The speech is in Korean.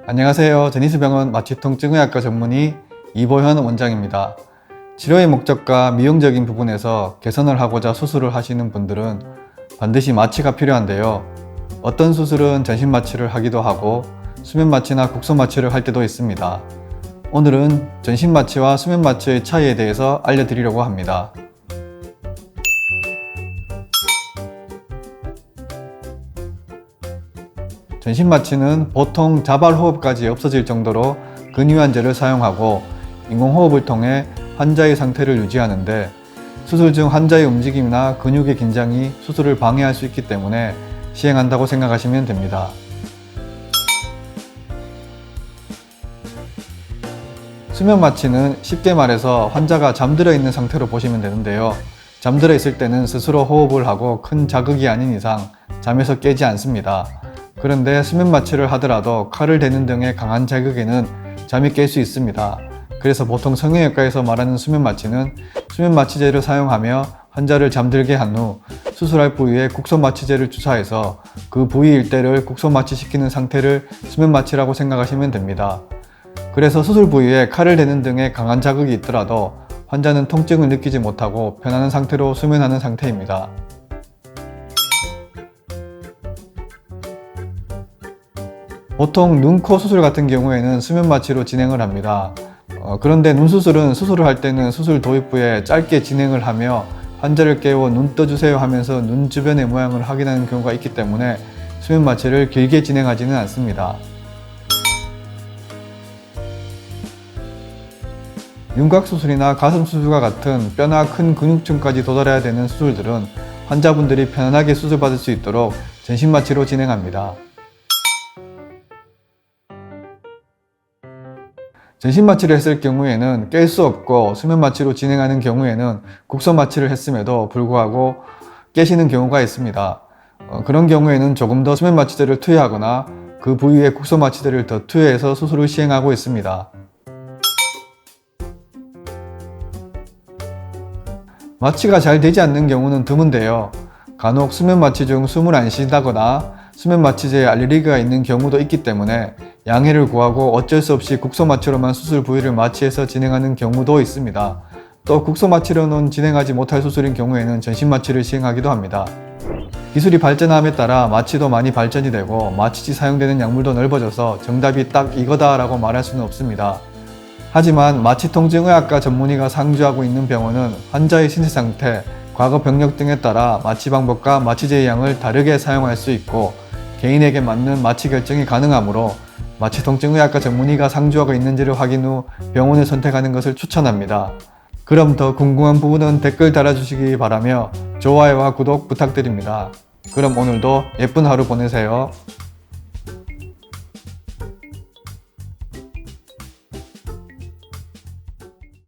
안녕하세요. 제니스병원 마취통증의학과 전문의 이보현 원장입니다. 치료의 목적과 미용적인 부분에서 개선을 하고자 수술을 하시는 분들은 반드시 마취가 필요한데요. 어떤 수술은 전신 마취를 하기도 하고 수면 마취나 국소 마취를 할 때도 있습니다. 오늘은 전신 마취와 수면 마취의 차이에 대해서 알려드리려고 합니다. 전신 마취는 보통 자발호흡까지 없어질 정도로 근유한제를 사용하고 인공호흡을 통해 환자의 상태를 유지하는데, 수술 중 환자의 움직임이나 근육의 긴장이 수술을 방해할 수 있기 때문에 시행한다고 생각하시면 됩니다. 수면 마취는 쉽게 말해서 환자가 잠들어 있는 상태로 보시면 되는데요. 잠들어 있을 때는 스스로 호흡을 하고 큰 자극이 아닌 이상 잠에서 깨지 않습니다. 그런데 수면 마취를 하더라도 칼을 대는 등의 강한 자극에는 잠이 깰 수 있습니다. 그래서 보통 성형외과에서 말하는 수면 마취는 수면 마취제를 사용하며 환자를 잠들게 한 후 수술할 부위에 국소 마취제를 주사해서 그 부위 일대를 국소 마취시키는 상태를 수면 마취라고 생각하시면 됩니다. 그래서 수술 부위에 칼을 대는 등의 강한 자극이 있더라도 환자는 통증을 느끼지 못하고 편안한 상태로 수면하는 상태입니다. 보통 눈, 코 수술 같은 경우에는 수면 마취로 진행을 합니다. 그런데 눈 수술은 수술을 할 때는 수술 도입부에 짧게 진행을 하며 환자를 깨워 눈 떠주세요 하면서 눈 주변의 모양을 확인하는 경우가 있기 때문에 수면 마취를 길게 진행하지는 않습니다. 윤곽 수술이나 가슴 수술과 같은 뼈나 큰 근육층까지 도달해야 되는 수술들은 환자분들이 편안하게 수술받을 수 있도록 전신 마취로 진행합니다. 전신 마취를 했을 경우에는 깰 수 없고 수면 마취로 진행하는 경우에는 국소 마취를 했음에도 불구하고 깨시는 경우가 있습니다. 그런 경우에는 조금 더 수면 마취제를 투여하거나 그 부위에 국소 마취제를 더 투여해서 수술을 시행하고 있습니다. 마취가 잘 되지 않는 경우는 드문데요. 간혹 수면 마취 중 숨을 안 쉰다거나 수면 마취제에 알레르기가 있는 경우도 있기 때문에 양해를 구하고 어쩔 수 없이 국소 마취로만 수술 부위를 마취해서 진행하는 경우도 있습니다. 또 국소 마취로는 진행하지 못할 수술인 경우에는 전신 마취를 시행하기도 합니다. 기술이 발전함에 따라 마취도 많이 발전이 되고 마취지 사용되는 약물도 넓어져서 정답이 딱 이거다라고 말할 수는 없습니다. 하지만 마취통증의학과 전문의가 상주하고 있는 병원은 환자의 신체 상태, 과거 병력 등에 따라 마취 방법과 마취제의 양을 다르게 사용할 수 있고 개인에게 맞는 마취 결정이 가능하므로 마취통증의학과 전문의가 상주하고 있는지를 확인 후 병원을 선택하는 것을 추천합니다. 그럼 더 궁금한 부분은 댓글 달아주시기 바라며 좋아요와 구독 부탁드립니다. 그럼 오늘도 예쁜 하루 보내세요.